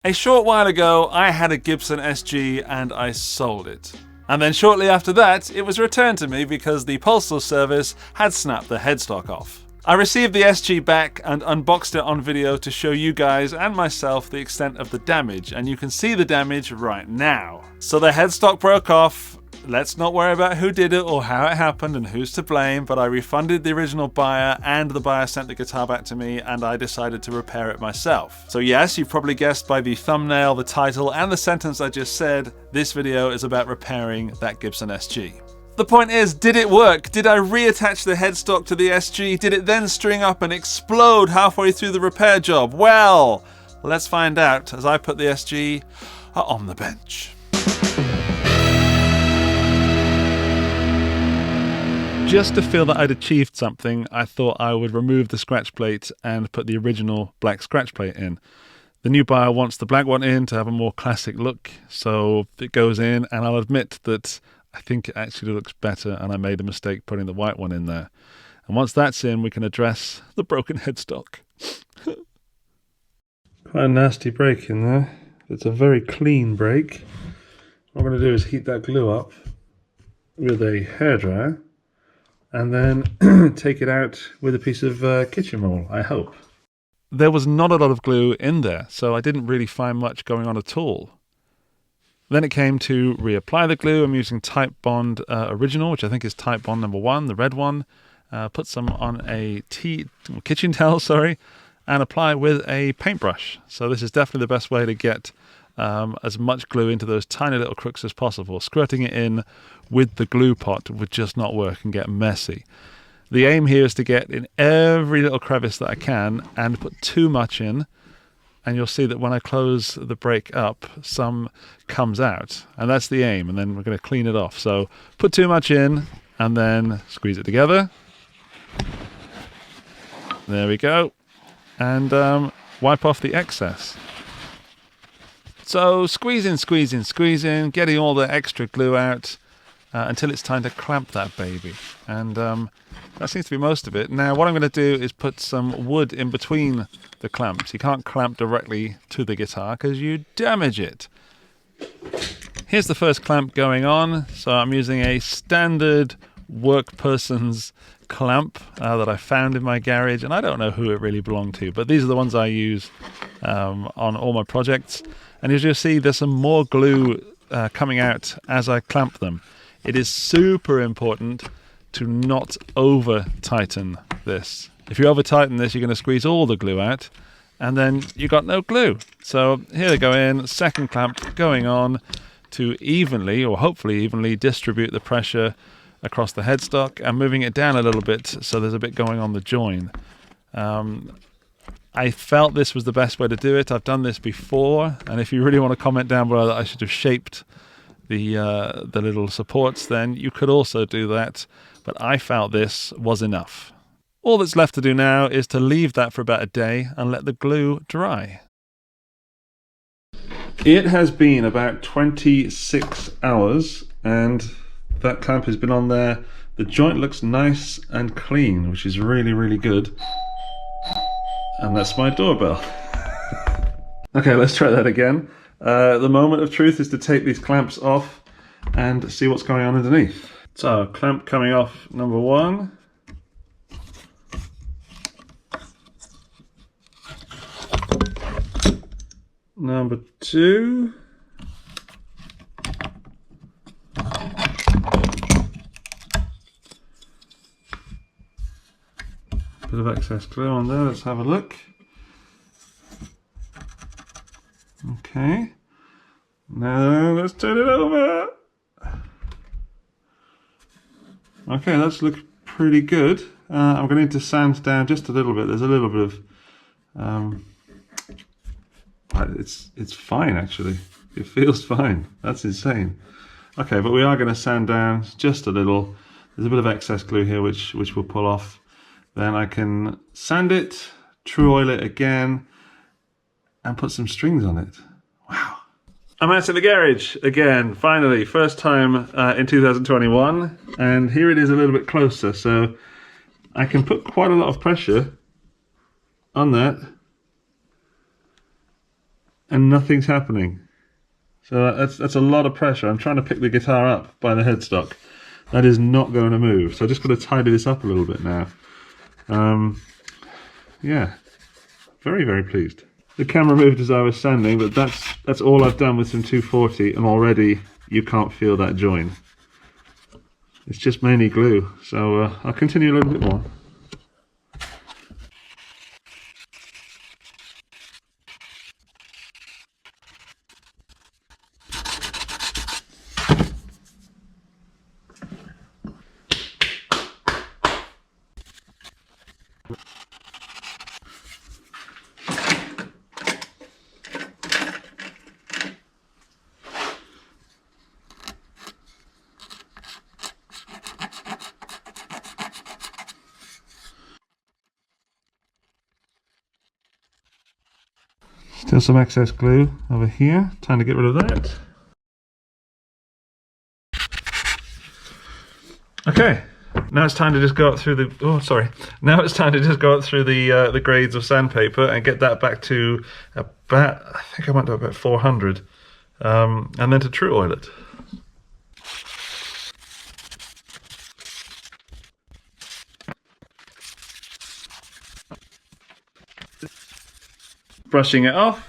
A short while ago, I had a Gibson SG and I sold it. And then shortly after that, it was returned to me because the postal service had snapped the headstock off. I received the SG back and unboxed it on video to show you guys and myself the extent of the damage, and you can see the damage right now. So the headstock broke off. Let's not worry about who did it or how it happened and who's to blame, but I refunded the original buyer and the buyer sent the guitar back to me and I decided to repair it myself. So yes, you've probably guessed by the thumbnail, the title and the sentence I just said, this video is about repairing that Gibson SG. The point is, did it work? Did I reattach the headstock to the SG? Did it then string up and explode halfway through the repair job? Well, let's find out as I put the SG on the bench. Just to feel that I'd achieved something, I thought I would remove the scratch plate and put the original black scratch plate in. The new buyer wants the black one in to have a more classic look, so it goes in, and I'll admit that I think it actually looks better and I made a mistake putting the white one in there. And once that's in, we can address the broken headstock. Quite a nasty break in there. It's a very clean break. What I'm going to do is heat that glue up with a hairdryer and then take it out with a piece of kitchen roll, I hope. There was not a lot of glue in there, so I didn't really find much going on at all. Then it came to reapply the glue. I'm using Titebond original, which I think is Titebond number 1, the red one. Put some on a kitchen towel, and apply with a paintbrush. So this is definitely the best way to get as much glue into those tiny little crooks as possible. Squirting it in with the glue pot would just not work and get messy. The aim here is to get in every little crevice that I can and put too much in, and you'll see that when I close the break up, some comes out, and that's the aim, and then we're going to clean it off. So put too much in and then squeeze it together. There we go. And wipe off the excess. So squeezing, getting all the extra glue out until it's time to clamp that baby. And that seems to be most of it. Now what I'm going to do is put some wood in between the clamps. You can't clamp directly to the guitar because you damage it. Here's the first clamp going on. So I'm using a standard workperson's clamp that I found in my garage, and I don't know who it really belonged to, but these are the ones I use on all my projects. And as you'll see, there's some more glue coming out as I clamp them. It is super important to not over tighten this. If you over tighten this, you're going to squeeze all the glue out and then you got no glue. So here they go in, second clamp going on to evenly, or hopefully evenly, distribute the pressure across the headstock and moving it down a little bit so there's a bit going on the join. I felt this was the best way to do it. I've done this before, and if you really want to comment down below that I should have shaped the little supports, then you could also do that, but I felt this was enough. All that's left to do now is to leave that for about a day and let the glue dry. It has been about 26 hours and that clamp has been on there. The joint looks nice and clean, which is really, really good. And that's my doorbell. Okay, let's try that again. The moment of truth is to take these clamps off and see what's going on underneath. So, clamp coming off number 1. Number 2. Bit of excess glue on there, let's have a look. Okay, now let's turn it over. Okay, that's looked pretty good. I'm going to need to sand down just a little bit. There's a little bit of it's fine actually. It feels fine. That's insane. Okay, but we are going to sand down just a little. There's a bit of excess glue here which we'll pull off. Then I can sand it, true oil it again, and put some strings on it. Wow. I'm out to the garage again, finally. First time in 2021. And here it is a little bit closer. So I can put quite a lot of pressure on that. and nothing's happening. So that's a lot of pressure. I'm trying to pick the guitar up by the headstock. That is not going to move. So I just got to tidy this up a little bit now. Yeah, very, very pleased. The camera moved as I was standing, but that's all I've done with some 240, and already you can't feel that join. It's just mainly glue. So I'll continue a little bit more. Still some excess glue over here. Time to get rid of that. Okay, now it's time to just go up through the. Oh, sorry. Now it's time to just go up through the grades of sandpaper and get that back to about. I think I went to about 400, and then to true oil it. Brushing it off.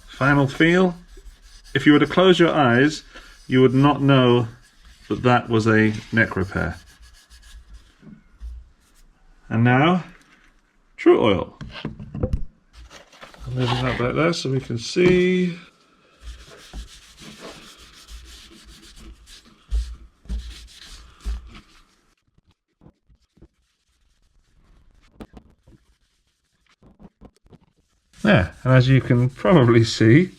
Final feel. If you were to close your eyes, you would not know that that was a neck repair. And now, true oil. I'm moving that back there so we can see. Yeah, and as you can probably see,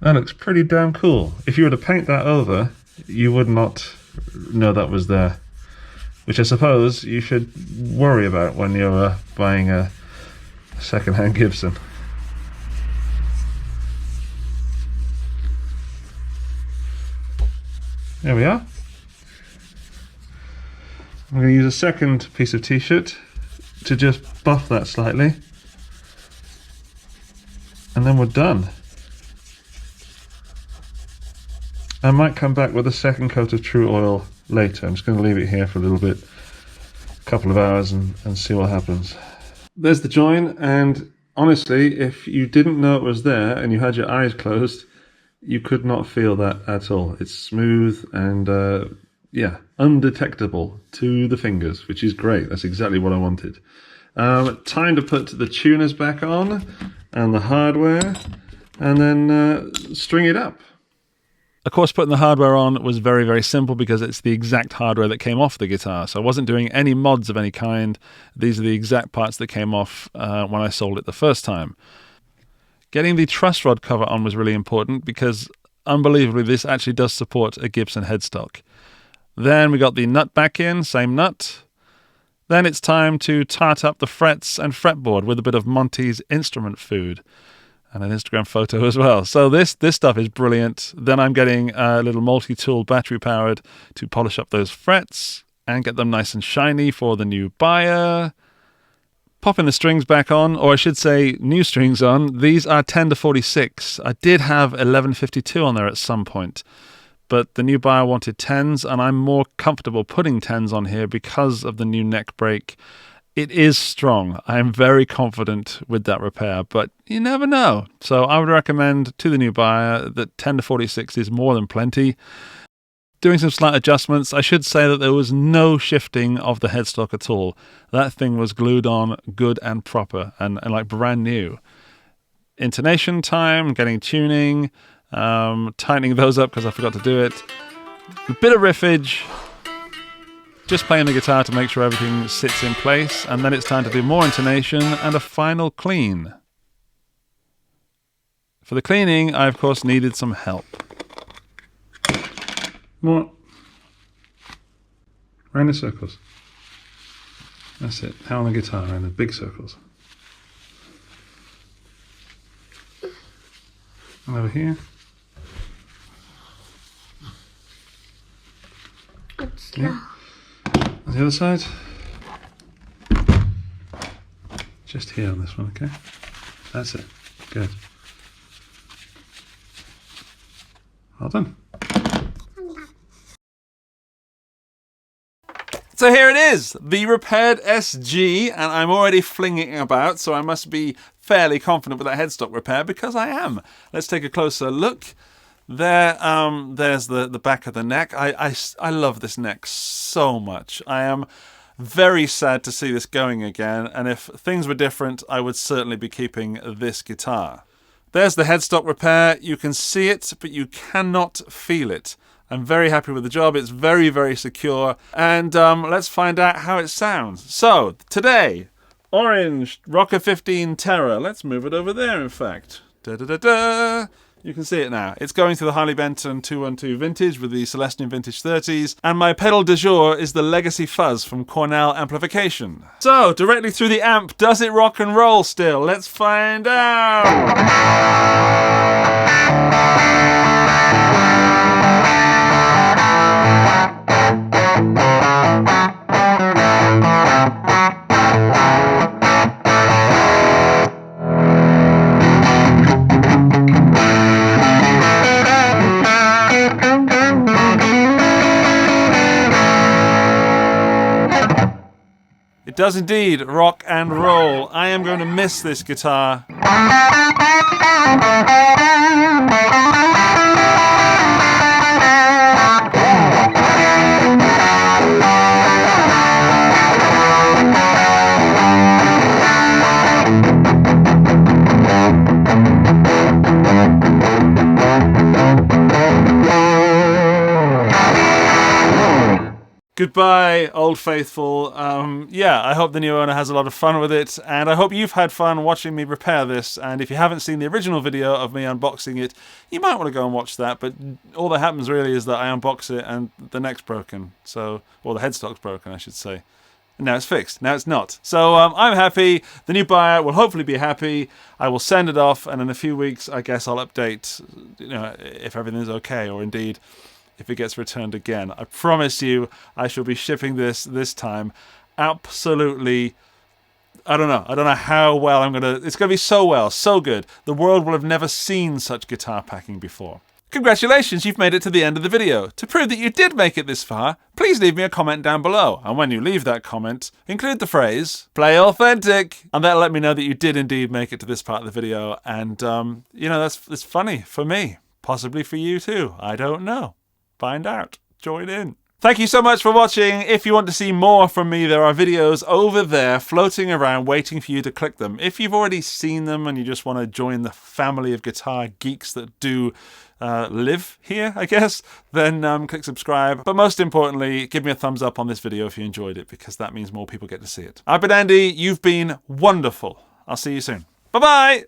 that looks pretty damn cool. If you were to paint that over, you would not know that was there. Which I suppose you should worry about when you're buying a second-hand Gibson. There we are. I'm going to use a second piece of t-shirt to just buff that slightly. And then we're done. I might come back with a second coat of true oil later. I'm just going to leave it here for a little bit, a couple of hours, and see what happens. There's the join, and honestly, if you didn't know it was there and you had your eyes closed, you could not feel that at all. It's smooth and yeah, undetectable to the fingers, which is great. That's exactly what I wanted. Time to put the tuners back on and the hardware, and then string it up. Of course, putting the hardware on was very, very simple because it's the exact hardware that came off the guitar. So I wasn't doing any mods of any kind. These are the exact parts that came off when I sold it the first time. Getting the truss rod cover on was really important because, unbelievably, this actually does support a Gibson headstock. Then we got the nut back in, same nut. Then it's time to tart up the frets and fretboard with a bit of Monty's instrument food. And an Instagram photo as well. So this stuff is brilliant. Then I'm getting a little multi-tool battery powered to polish up those frets and get them nice and shiny for the new buyer. Popping the strings back on, or I should say new strings on. These are 10 to 46. I did have 1152 on there at some point, but the new buyer wanted 10s, and I'm more comfortable putting 10s on here because of the new neck break. It is strong. I am very confident with that repair, but you never know. So I would recommend to the new buyer that 10 to 46 is more than plenty. Doing some slight adjustments. I should say that there was no shifting of the headstock at all. That thing was glued on good and proper and like brand new. Intonation time, getting tuning, tightening those up because I forgot to do it. A bit of riffage. Just playing the guitar to make sure everything sits in place, and then it's time to do more intonation and a final clean. For the cleaning, I of course needed some help. More. Round the circles. That's it. How on the guitar, around the big circles. And over here. Yeah. On the other side. Just here on this one, okay? That's it. Good. Well done. So here it is, the repaired SG, and I'm already flinging it about, so I must be fairly confident with that headstock repair, because I am. Let's take a closer look. There's the back of the neck. I love this neck so much. I am very sad to see this going again, and if things were different, I would certainly be keeping this guitar. There's the headstock repair. You can see it, but you cannot feel it. I'm very happy with the job. It's very, very secure. And let's find out how it sounds. So, today, orange Rocker 15 Terror. Let's move it over there, in fact. Da-da-da-da. You can see it now. It's going through the Harley Benton 212 Vintage with the Celestion Vintage 30s. And my pedal du jour is the Legacy Fuzz from Cornell Amplification. So, directly through the amp, does it rock and roll still? Let's find out! It does indeed rock and roll. I am going to miss this guitar. Goodbye, Old Faithful. Yeah, I hope the new owner has a lot of fun with it, and I hope you've had fun watching me repair this. And if you haven't seen the original video of me unboxing it, you might want to go and watch that. But all that happens really is that I unbox it and the neck's broken. So, or the headstock's broken, I should say. Now it's fixed. Now it's not. So I'm happy. The new buyer will hopefully be happy. I will send it off, and in a few weeks, I guess I'll update, if everything's okay, or indeed if it gets returned again. I promise you I shall be shipping this time absolutely, I don't know how well it's gonna be so well, so good. The world will have never seen such guitar packing before. Congratulations, you've made it to the end of the video. To prove that you did make it this far, please leave me a comment down below. And when you leave that comment, include the phrase, "Play authentic." And that'll let me know that you did indeed make it to this part of the video. And, that's funny for me. Possibly for you too. I don't know. Find out. Join in. Thank you so much for watching. If you want to see more from me, there are videos over there floating around waiting for you to click them. If you've already seen them and you just want to join the family of guitar geeks that do live here, I guess, then click subscribe. But most importantly, give me a thumbs up on this video if you enjoyed it, because that means more people get to see it. I've been Andy. You've been wonderful. I'll see you soon. Bye-bye.